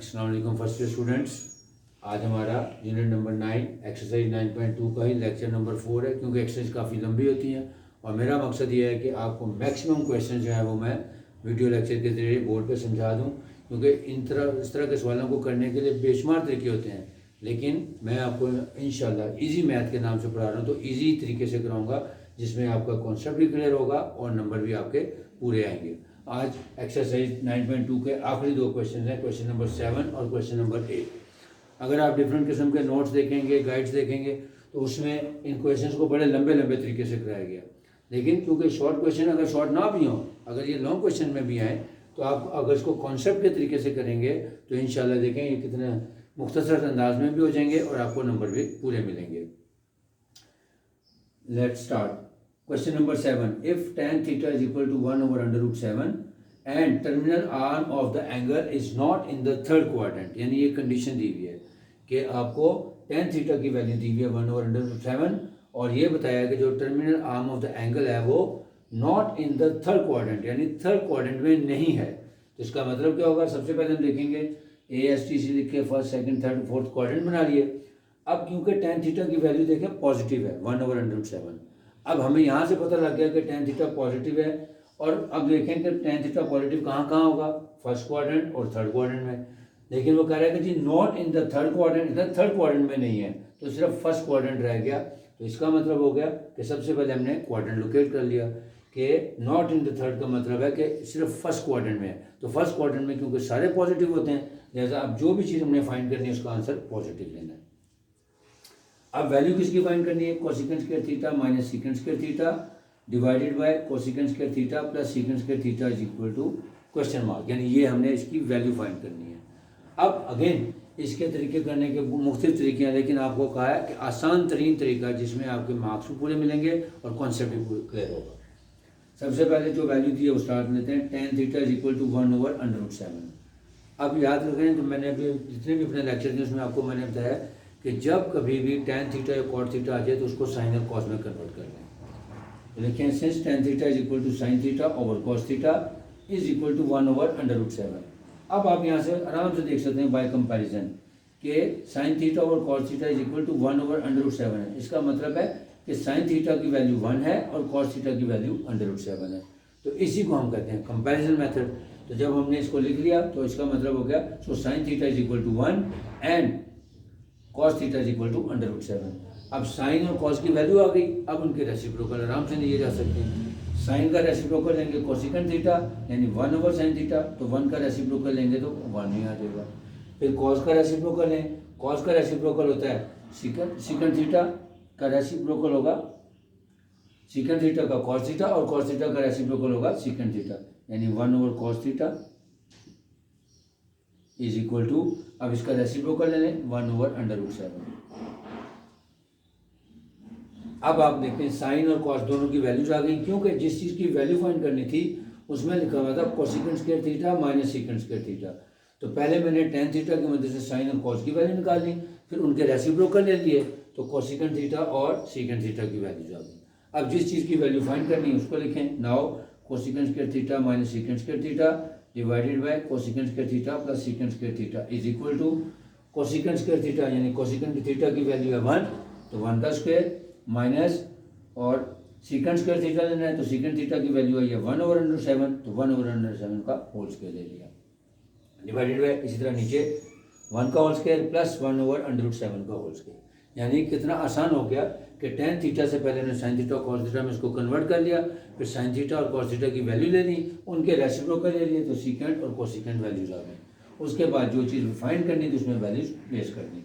अस्सलाम वालेकुम first year students. आज हमारा यूनिट नंबर 9 एक्सरसाइज 9.2 का ही लेक्चर नंबर 4 है, क्योंकि एक्सरसाइज काफ़ी लंबी होती हैं और मेरा मकसद ये है कि आपको मैक्सिमम क्वेश्चन जो है वो मैं वीडियो लेक्चर के जरिए बोर्ड पे समझा दूं, क्योंकि इस तरह के सवालों को करने के लिए बेशुमार तरीके होते हैं, लेकिन मैं आपको इंशाल्लाह इजी मैथ के नाम से पढ़ा रहा हूँ, तो इजी तरीके से कराऊँगा जिसमें आपका कॉन्सेप्ट भी क्लियर होगा और नंबर भी आपके पूरे आएंगे। आज एक्सरसाइज 9.2 के आखिरी दो क्वेश्चन हैं, क्वेश्चन नंबर 7 और क्वेश्चन नंबर 8। अगर आप डिफरेंट किस्म के नोट्स देखेंगे, गाइड्स देखेंगे, तो उसमें इन क्वेश्चंस को बड़े लंबे लंबे तरीके से कराया गया, लेकिन क्योंकि शॉर्ट क्वेश्चन अगर शॉर्ट ना भी हो, अगर ये लॉन्ग क्वेश्चन में भी आए, तो आप अगर इसको कॉन्सेप्ट के तरीके से करेंगे तो इंशाल्लाह देखें ये कितने मुख्तसर अंदाज में भी हो जाएंगे और आपको नंबर भी पूरे मिलेंगे। Let's start. Question number 7. If tan theta is equal to 1 over under root 7 and terminal arm of the angle is not in the third quadrant, यानी ये कंडीशन दी हुई है कि आपको tan थीटा की वैल्यू दी हुई है 1 over under root 7 और ये बताया कि जो terminal arm of the angle है वो not in the third quadrant, यानी थर्ड क्वाड्रेंट में नहीं है। तो इसका मतलब क्या होगा? सबसे पहले हम देखेंगे ASTC लिख के first second third fourth quadrant बना लिए। अब क्योंकि tan थीटा की वैल्यू देखें पॉजिटिव है 1 over under root 7, अब हमें यहाँ से पता लग गया कि tan थीटा पॉजिटिव है, और अब देखें कि tan थीटा पॉजिटिव कहाँ कहाँ होगा? फर्स्ट क्वाड्रेंट और थर्ड क्वाड्रेंट में, लेकिन वो कह रहा है कि जी not in the third quadrant, इधर थर्ड क्वाड्रेंट में नहीं है, तो सिर्फ फर्स्ट क्वाड्रेंट रह गया। तो इसका मतलब हो गया कि सबसे पहले हमने क्वाड्रेंट लोकेट कर लिया कि नॉट इन द थर्ड का मतलब है कि सिर्फ फर्स्ट क्वाड्रेंट में है। तो फर्स्ट क्वाड्रेंट में क्योंकि सारे पॉजिटिव होते हैं, लिहाजा अब जो भी चीज़ हमने फाइंड करनी है उसका आंसर पॉजिटिव लेना है। अब वैल्यू किसकी फाइंड करनी है? Cosecant square theta minus secant square theta divided by cosecant square theta plus secant square theta is equal to question mark, यानी ये हमने इसकी वैल्यू फाइंड करनी है। अब अगेन इसके तरीके करने के मुख्तलिफ तरीके हैं, लेकिन आपको कहा है कि आसान तरीन तरीका जिसमें आपके मार्क्स भी पूरे मिलेंगे और कॉन्सेप्ट भी क्लियर होगा। सबसे पहले जो वैल्यू थी वो स्टार्ट लेते हैं, tan theta is equal to 1 over under root 7। अब याद रखें तो मैंने अभी जितने भी अपने लेक्चर थे उसमें आपको मैंने बताया कि जब कभी भी tan थीटा या cot थीटा आ जाए तो उसको साइन और कॉस में कन्वर्ट कर लें। तो लिखें since tan theta is equal to sine theta over cos theta is equal to 1 over under root 7। अब आप यहाँ से आराम से देख सकते हैं बाय कंपैरिजन कि साइन थीटा और cos theta is equal to 1 over under root 7 है। इसका मतलब है कि साइन थीटा की वैल्यू 1 है और कॉस थीटा की वैल्यू अंडर रूट 7 है। तो इसी को हम कहते हैं कंपैरिजन मेथड। तो जब हमने इसको लिख लिया तो इसका मतलब हो गया so sine theta is equal to 1 and cos theta is equal to under root 7। अब साइन और कॉस की वैल्यू आ गई, अब उनके रेसिप्रोकल आराम से लिए जा सकते हैं। साइन का रेसिप्रोकल लेंगे कोसेकेंट थीटा यानी 1 over sin थीटा, तो 1 का रेसिप्रोकल लेंगे तो 1 ही आ जाएगा। फिर कॉस का रेसिप्रोकल लें, कॉस का रेसिप्रोकल होता है सीकेंट थीटा का रेसिप्रोकल होगा सीकेंट थीटा का कॉस थीटा और कॉस थीटा का रेसिप्रोकल होगा सीकेंट थीटा, यानी 1 over cos theta is equal to, अब इसका रेसिप्रोकल ले लें 1 over under root 7। अब आप देखते हैं साइन और कॉस दोनों की वैल्यूज आ गई, क्योंकि जिस चीज़ की वैल्यू फाइंड करनी थी उसमें लिखा हुआ था cosecant square theta minus secant square theta. तो पहले मैंने tan थीटा की मदद से साइन और कॉस की वैल्यू निकाल ली, फिर उनके रेसिप्रोकल ले लिए तो कोसेकेंट थीटा और सीकेंट थीटा की वैल्यूज आ गई। अब जिस चीज़ की वैल्यू फाइंड करनी है उसको लिखें, now cosecant square theta minus secant square theta divided by cosecant square theta plus secant square theta is equal to cosecant square theta यानी कोसेकेंट थीटा की वैल्यू है 1, तो 1 का स्क्वायर माइनस और सीकेंट स्क्वायर थीटा लेना है तो secant theta की वैल्यू आई है 1 over under 7, तो 1 over under 7 का होल स्क्वायर ले लिया डिवाइडेड बाय इसी तरह नीचे 1 का whole square plus 1 over under root 7 का होल स्क्वायर। यानी कितना आसान हो गया कि tan थीटा से पहले ने साइन थीटा और कॉस थीटा में इसको कन्वर्ट कर लिया, फिर साइन थीटा और कॉस थीटा की वैल्यू ले ली, उनके रेसिप्रोकल ले लिए तो सीकेंट और कोसेकेंट वैल्यूज आ गई। उसके बाद जो चीज़ फाइंड करनी थी उसमें वैल्यूज प्लेस कर दी।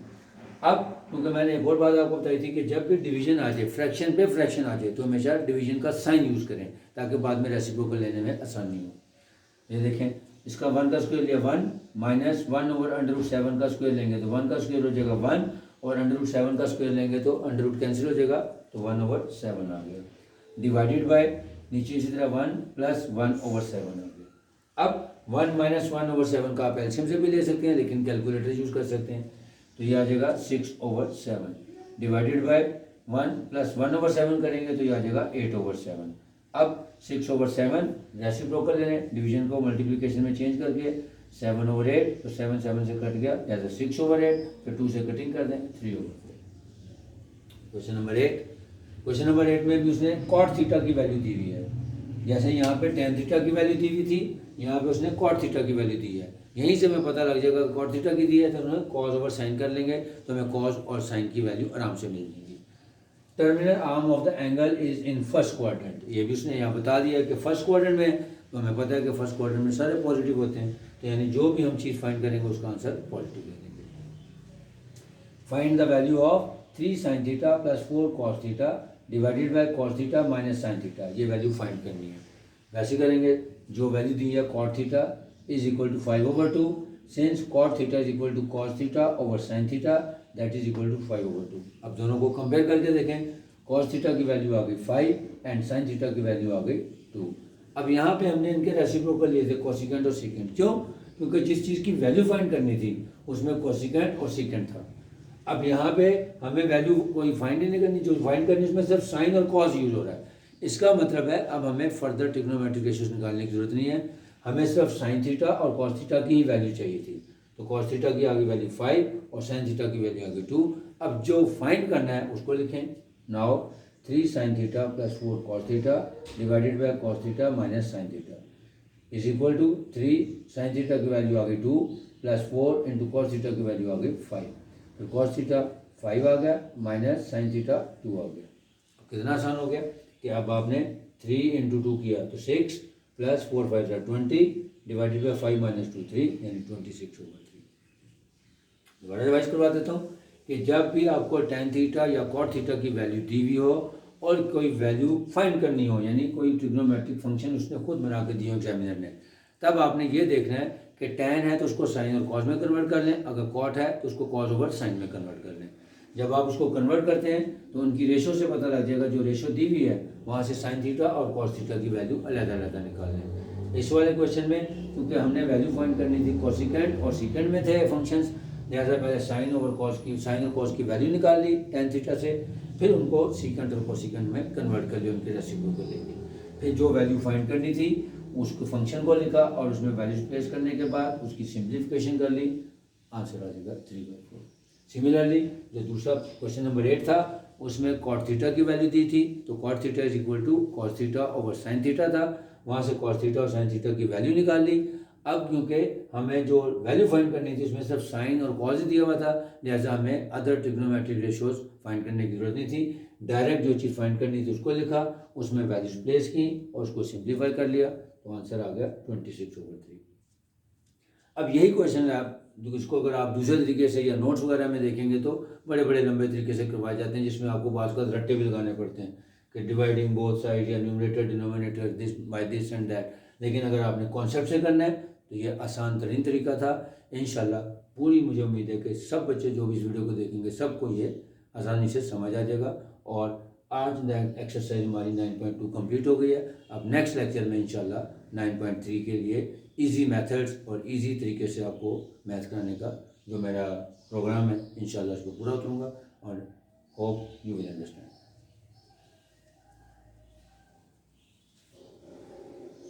अब क्योंकि मैंने एक और बात आपको बताई थी कि जब भी डिवीजन आ जाए, फ्रैक्शन पे फ्रैक्शन आ जाए, तो हमेशा डिवीजन का साइन यूज़ करें ताकि बाद में रेसिप्रोकल लेने में आसानी हो। ये देखें, इसका 1 का स्क्वायर लिया 1 माइनस 1 over under root 7 का स्क्वायर लेंगे तो 1 का स्क्वायर हो जाएगा 1 और अंडर रूट 7 का स्क्वायर लेंगे तो अंडर रूट कैंसिल हो जाएगा तो 1 over 7 आ गया डिवाइडेड बाय नीचे इसी तरह 1 प्लस 1 over 7 आ गया। अब 1 minus 1 over 7 का आप एलसीएम से भी ले सकते हैं, लेकिन कैलकुलेटर यूज़ कर सकते हैं, तो ये आ जाएगा 6 over 7 divided by 1 plus 1 over 7 करेंगे तो ये आ जाएगा 8 over 7। अब 6 over 7 रेसिप्रोकल ले लें, डिवीजन को मल्टीप्लिकेशन में चेंज करके 7/8, तो 7 से कट गया, जैसे 6/8, फिर 2 से कटिंग कर दें 3/4। क्वेश्चन नंबर 8, क्वेश्चन नंबर 8 में भी उसने कॉट थीटा की वैल्यू दी हुई है। जैसे यहाँ पे टेन थीटा की वैल्यू दी हुई थी, यहाँ पे उसने कॉट थीटा की वैल्यू दी है। यहीं से हमें पता लग जाएगा कॉट थीटा की दी है तो उन्हें कॉस ओवर साइन कर लेंगे, तो हमें कॉस और साइन की वैल्यू आराम से मिल जाएगी। Terminal arm of the angle is in first quadrant, ये भी उसने यहाँ बता दिया कि फर्स्ट क्वाड्रेंट में, तो हमें पता है कि फर्स्ट क्वाड्रेंट में सारे पॉजिटिव होते हैं, तो यानी जो भी हम चीज़ फाइंड करेंगे उसका आंसर पॉजिटिव ले लेंगे। Find the value of 3 sin theta plus 4 cos theta divided by cos theta minus sin theta, ये वैल्यू फाइंड करनी है। वैसे करेंगे, जो वैल्यू दी है cot theta is equal to 5/2, since cot theta is equal to cos theta over sin theta that is equal to 5/2। अब दोनों को कंपेयर करके देखें, cos थीटा की वैल्यू आ गई 5 एंड sin थीटा की वैल्यू आ गई 2। अब यहाँ पे हमने इनके रेसिप्रोकल लिए थे कोसिकेंट और सीकेंट, क्यों? क्योंकि जिस चीज़ की वैल्यू फाइंड करनी थी उसमें कोसिकेंट और सीकेंट था। अब यहाँ पे हमें वैल्यू कोई फाइंड ही नहीं करनी, जो फाइंड करनी उसमें सिर्फ साइन और कॉस यूज हो रहा है। इसका मतलब है अब हमें फर्दर ट्रिग्नोमेट्रिक रेशियोज निकालने की जरूरत नहीं है, हमें सिर्फ साइन थीटा और कॉस थीटा की ही वैल्यू चाहिए थी। तो कॉस थीटा की आ गई वैल्यू 5 और साइन थीटा की वैल्यू आ गई 2। अब जो फाइंड करना है उसको लिखें। Now 3 sin theta plus 4 cos theta divided by cos theta minus sine theta is equal to 3 sin theta की वैल्यू आ गई 2 प्लस 4 इंटू cos थीटा की वैल्यू आ गई 5, फिर cos थीटा 5 आ गया माइनस साइन थीटा 2 आ गया। कितना आसान हो गया कि अब आपने 3 इंटू 2 किया तो 6 प्लस 4 5 20 डिवाइडेड बाई 5 माइनस 2 3, यानी 26/3। दोबारा रिवाइज करवा देता हूँ कि जब भी आपको tan थीटा या cot थीटा की वैल्यू दी हुई हो और कोई वैल्यू फाइंड करनी हो, यानी कोई ट्रिग्नोमेट्रिक फंक्शन उसने खुद बना के दिया एग्जामिनर ने, तब आपने ये देखना है कि tan है तो उसको साइन और कॉस में कन्वर्ट कर लें, अगर cot है तो उसको कॉस ओवर साइन में कन्वर्ट कर लें। जब आप उसको कन्वर्ट करते हैं तो उनकी रेशो से पता लग जाएगा, जो रेशो दी हुई है वहाँ से साइन थीटा और कॉस थीटा की वैल्यू अलग अलग निकाल लें। इस वाले क्वेश्चन में क्योंकि हमने वैल्यू फाइंड करनी थी कोसिकेंट और सीकेंट में थे फंक्शंस, लिहाजा पहले साइन ओवर कॉस की, साइन और कॉस की वैल्यू निकाल ली tan थीटा से, फिर उनको सीकेंट और कोसिकेंट में कन्वर्ट कर लिया उनके रेसिप्रोकल लेके, फिर जो वैल्यू फाइंड करनी थी उसको फंक्शन को लिखा और उसमें वैल्यूज प्लेस करने के बाद उसकी सिंप्लीफिकेशन कर ली, आंसर आ जाएगा 3/4। सिमिलरली जो दूसरा क्वेश्चन नंबर 8 था उसमें cot थीटा की वैल्यू दी थी, तो cot theta is equal to cos theta over sine theta था, वहाँ से cos थीटा और साइन थीटा की वैल्यू निकाल ली। अब क्योंकि हमें जो वैल्यू फाइंड करनी थी उसमें सिर्फ साइन और कॉस ही दिया हुआ था, लिहाजा हमें अदर ट्रिग्नोमेट्रिक रेशियोज फाइंड करने की जरूरत नहीं थी, डायरेक्ट जो चीज़ फाइंड करनी थी उसको लिखा, उसमें वैल्यूज प्लेस की और उसको सिंप्लीफाई कर लिया, तो आंसर आ गया 26/3। अब यही क्वेश्चन है, आप इसको अगर आप दूसरे तरीके से या नोट्स वगैरह में देखेंगे तो बड़े बड़े लंबे तरीके से करवाए जाते हैं, जिसमें आपको बात का रट्टे भी लगाने पड़ते हैं कि डिवाइडिंग बोथ साइड या numerator denominator this by this and that. लेकिन अगर आपने कॉन्सेप्ट से करना है तो ये आसान तरीन तरीका था। इंशाल्लाह पूरी मुझे उम्मीद है कि सब बच्चे जो भी इस वीडियो को देखेंगे सबको ये आसानी से समझ आ जाएगा। और आज एक्सरसाइज हमारी 9.2 कंप्लीट हो गई है। अब नेक्स्ट लेक्चर में इंशाल्लाह 9.3 के लिए इजी मेथड्स और इजी तरीके से आपको मैथ कराने का जो मेरा प्रोग्राम है इंशाल्लाह उसको पूरा करूँगा और होप यू विल अंडरस्टैंड।